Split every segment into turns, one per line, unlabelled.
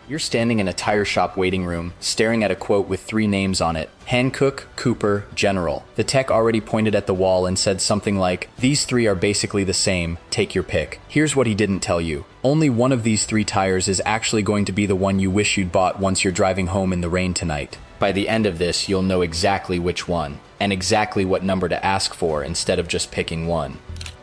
You're standing in a tire shop waiting room, staring at a quote with 3 names on it: Hankook, Cooper, General. The tech already pointed at the wall and said something like, "These 3 are basically the same, take your pick." Here's what he didn't tell you. Only one of these 3 tires is actually going to be the one you wish you'd bought once you're driving home in the rain tonight. By the end of this, you'll know exactly which one, and exactly what number to ask for instead of just picking one.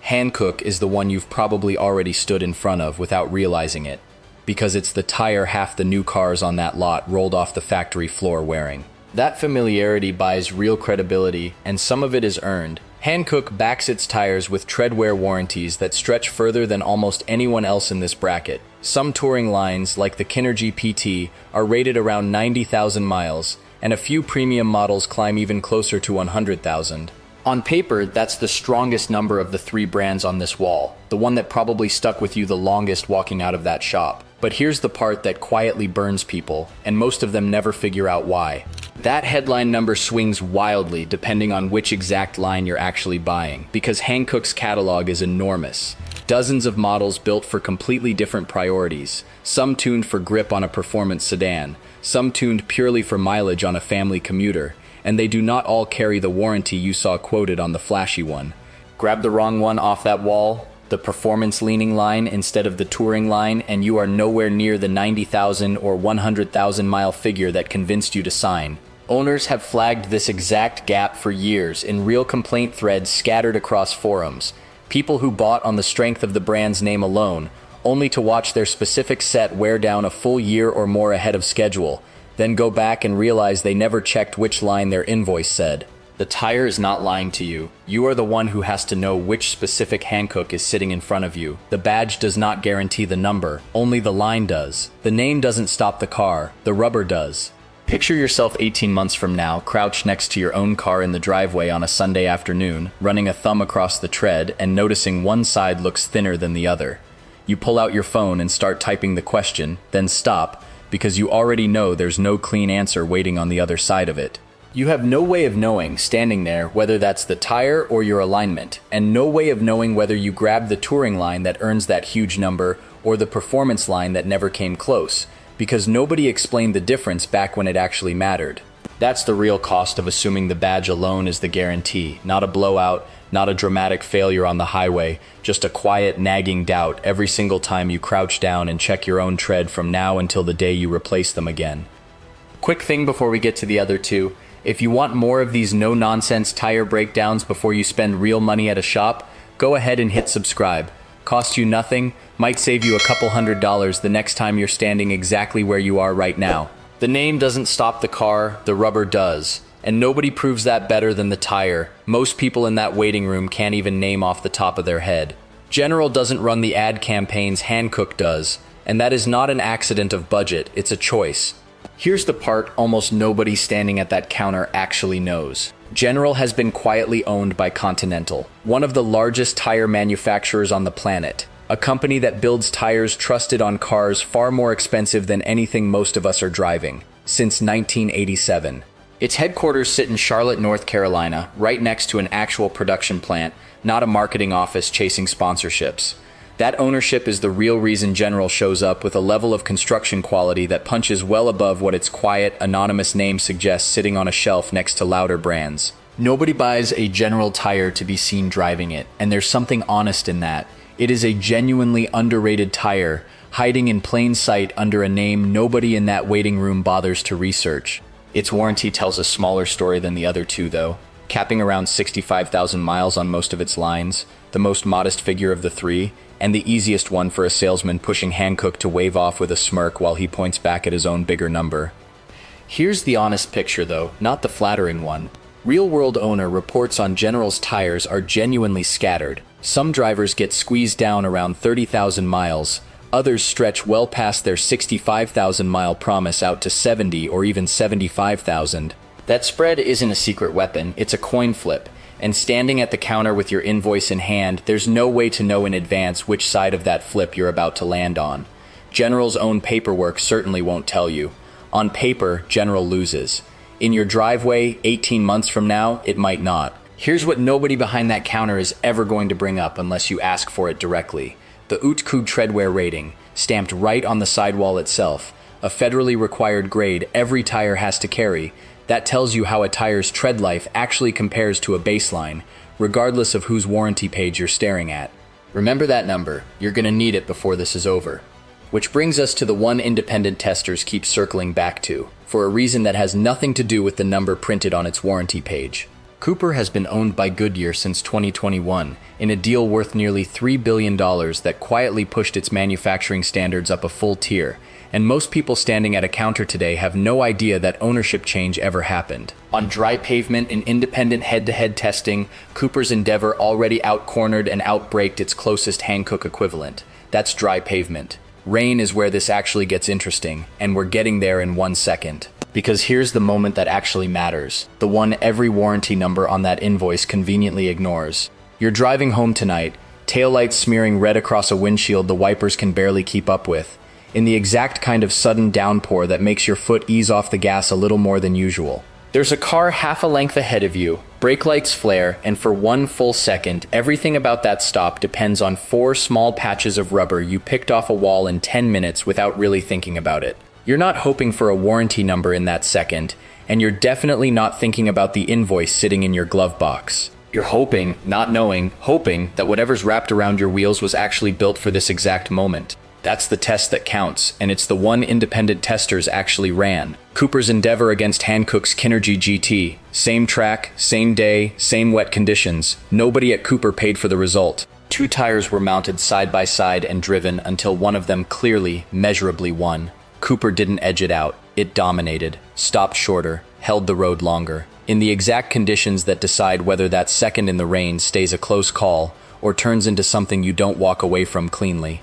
Hankook is the one you've probably already stood in front of without realizing it, because it's the tire half the new cars on that lot rolled off the factory floor wearing. That familiarity buys real credibility, and some of it is earned. Hankook backs its tires with treadwear warranties that stretch further than almost anyone else in this bracket. Some touring lines, like the Kinergy PT, are rated around 90,000 miles, and a few premium models climb even closer to 100,000. On paper, that's the strongest number of the 3 brands on this wall, the one that probably stuck with you the longest walking out of that shop. But here's the part that quietly burns people, and most of them never figure out why. That headline number swings wildly depending on which exact line you're actually buying, because Hankook's catalog is enormous. Dozens of models built for completely different priorities, some tuned for grip on a performance sedan, some tuned purely for mileage on a family commuter, and they do not all carry the warranty you saw quoted on the flashy one. Grab the wrong one off that wall, the performance-leaning line instead of the touring line, and you are nowhere near the 90,000 or 100,000 mile figure that convinced you to sign. Owners have flagged this exact gap for years in real complaint threads scattered across forums. People who bought on the strength of the brand's name alone, only to watch their specific set wear down a full year or more ahead of schedule, then go back and realize they never checked which line their invoice said. The tire is not lying to you. You are the one who has to know which specific Hankook is sitting in front of you. The badge does not guarantee the number, only the line does. The name doesn't stop the car, the rubber does. Picture yourself 18 months from now, crouched next to your own car in the driveway on a Sunday afternoon, running a thumb across the tread and noticing one side looks thinner than the other. You pull out your phone and start typing the question, then stop, because you already know there's no clean answer waiting on the other side of it. You have no way of knowing, standing there, whether that's the tire or your alignment, and no way of knowing whether you grabbed the touring line that earns that huge number or the performance line that never came close, because nobody explained the difference back when it actually mattered. That's the real cost of assuming the badge alone is the guarantee, not a blowout, not a dramatic failure on the highway, just a quiet, nagging doubt every single time you crouch down and check your own tread from now until the day you replace them again. Quick thing before we get to the other 2, if you want more of these no-nonsense tire breakdowns before you spend real money at a shop, go ahead and hit subscribe. Costs you nothing, might save you a couple $100s the next time you're standing exactly where you are right now. The name doesn't stop the car, the rubber does. And nobody proves that better than the tire. Most people in that waiting room can't even name off the top of their head. General doesn't run the ad campaigns Hankook does, and that is not an accident of budget, it's a choice. Here's the part almost nobody standing at that counter actually knows. General has been quietly owned by Continental, one of the largest tire manufacturers on the planet. A company that builds tires trusted on cars far more expensive than anything most of us are driving, since 1987. Its headquarters sit in Charlotte, North Carolina, right next to an actual production plant, not a marketing office chasing sponsorships. That ownership is the real reason General shows up with a level of construction quality that punches well above what its quiet, anonymous name suggests sitting on a shelf next to louder brands. Nobody buys a General tire to be seen driving it, and there's something honest in that. It is a genuinely underrated tire, hiding in plain sight under a name nobody in that waiting room bothers to research. Its warranty tells a smaller story than the other 2, though, capping around 65,000 miles on most of its lines, the most modest figure of the 3, and the easiest one for a salesman pushing Hankook to wave off with a smirk while he points back at his own bigger number. Here's the honest picture, though, not the flattering one. Real-world owner reports on General's tires are genuinely scattered. Some drivers get squeezed down around 30,000 miles, others stretch well past their 65,000 mile promise out to 70 or even 75,000. That spread isn't a secret weapon, it's a coin flip, and standing at the counter with your invoice in hand, there's no way to know in advance which side of that flip you're about to land on. General's own paperwork certainly won't tell you. On paper, General loses. In your driveway, 18 months from now, it might not. Here's what nobody behind that counter is ever going to bring up unless you ask for it directly. The UTQG treadwear rating, stamped right on the sidewall itself, a federally required grade every tire has to carry, that tells you how a tire's tread life actually compares to a baseline, regardless of whose warranty page you're staring at. Remember that number, you're gonna need it before this is over. Which brings us to the one independent testers keep circling back to, for a reason that has nothing to do with the number printed on its warranty page. Cooper has been owned by Goodyear since 2021, in a deal worth nearly $3 billion that quietly pushed its manufacturing standards up a full tier, and most people standing at a counter today have no idea that ownership change ever happened. On dry pavement in independent head-to-head testing, Cooper's Endeavor already outcornered and outbraked its closest Hankook equivalent. That's dry pavement. Rain is where this actually gets interesting, and we're getting there in 1 second. Because here's the moment that actually matters, the one every warranty number on that invoice conveniently ignores. You're driving home tonight, taillights smearing red across a windshield the wipers can barely keep up with, in the exact kind of sudden downpour that makes your foot ease off the gas a little more than usual. There's a car half a length ahead of you, brake lights flare, and for 1 full second, everything about that stop depends on 4 small patches of rubber you picked off a wall in 10 minutes without really thinking about it. You're not hoping for a warranty number in that second, and you're definitely not thinking about the invoice sitting in your glove box. You're hoping, not knowing, hoping that whatever's wrapped around your wheels was actually built for this exact moment. That's the test that counts, and it's the one independent testers actually ran. Cooper's Endeavor against Hankook's Kinergy GT. Same track, same day, same wet conditions. Nobody at Cooper paid for the result. 2 tires were mounted side by side and driven until one of them clearly, measurably won. Cooper didn't edge it out. It dominated, stopped shorter, held the road longer. In the exact conditions that decide whether that second in the rain stays a close call or turns into something you don't walk away from cleanly.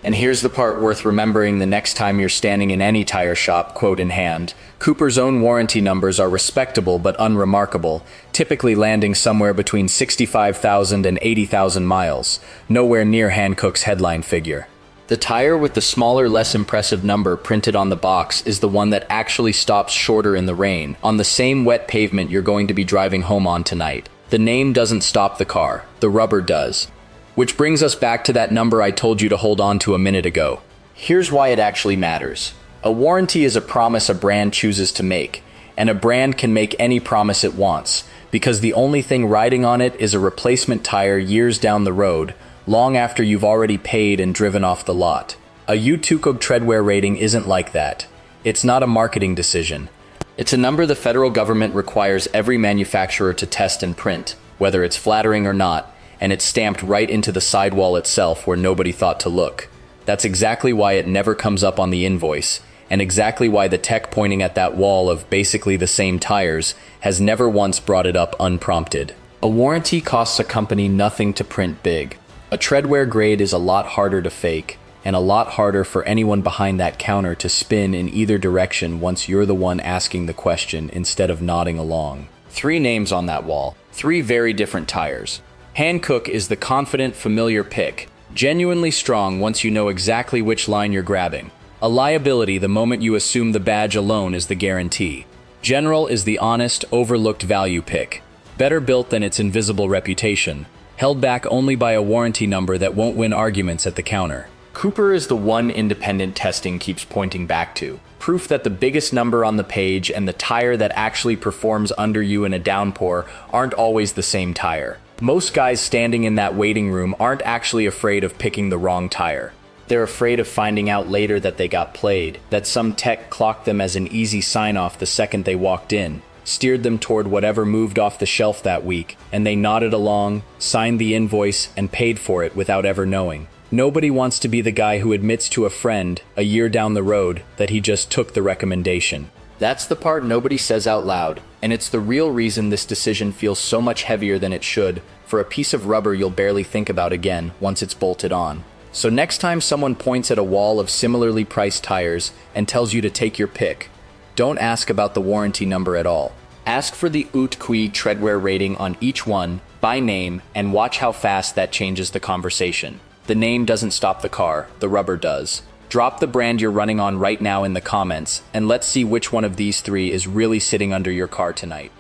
And here's the part worth remembering the next time you're standing in any tire shop, quote in hand. Cooper's own warranty numbers are respectable but unremarkable, typically landing somewhere between 65,000 and 80,000 miles, nowhere near Hankook's headline figure. The tire with the smaller, less impressive number printed on the box is the one that actually stops shorter in the rain, on the same wet pavement you're going to be driving home on tonight. The name doesn't stop the car, the rubber does. Which brings us back to that number I told you to hold on to a minute ago. Here's why it actually matters. A warranty is a promise a brand chooses to make, and a brand can make any promise it wants, because the only thing riding on it is a replacement tire years down the road, long after you've already paid and driven off the lot. A UTQG treadwear rating isn't like that. It's not a marketing decision. It's a number the federal government requires every manufacturer to test and print, whether it's flattering or not, and it's stamped right into the sidewall itself where nobody thought to look. That's exactly why it never comes up on the invoice, and exactly why the tech pointing at that wall of basically the same tires has never once brought it up unprompted. A warranty costs a company nothing to print big. A treadwear grade is a lot harder to fake, and a lot harder for anyone behind that counter to spin in either direction once you're the one asking the question instead of nodding along. 3 names on that wall, 3 very different tires. Hankook is the confident, familiar pick, genuinely strong once you know exactly which line you're grabbing. A liability the moment you assume the badge alone is the guarantee. General is the honest, overlooked value pick, better built than its invisible reputation, held back only by a warranty number that won't win arguments at the counter. Cooper is the one independent testing keeps pointing back to. Proof that the biggest number on the page and the tire that actually performs under you in a downpour aren't always the same tire. Most guys standing in that waiting room aren't actually afraid of picking the wrong tire. They're afraid of finding out later that they got played, that some tech clocked them as an easy sign-off the second they walked in, steered them toward whatever moved off the shelf that week, and they nodded along, signed the invoice, and paid for it without ever knowing. Nobody wants to be the guy who admits to a friend, a year down the road, that he just took the recommendation. That's the part nobody says out loud, and it's the real reason this decision feels so much heavier than it should for a piece of rubber you'll barely think about again once it's bolted on. So next time someone points at a wall of similarly priced tires and tells you to take your pick, don't ask about the warranty number at all. Ask for the UTQG treadwear rating on each one, by name, and watch how fast that changes the conversation. The name doesn't stop the car, the rubber does. Drop the brand you're running on right now in the comments, and let's see which one of these 3 is really sitting under your car tonight.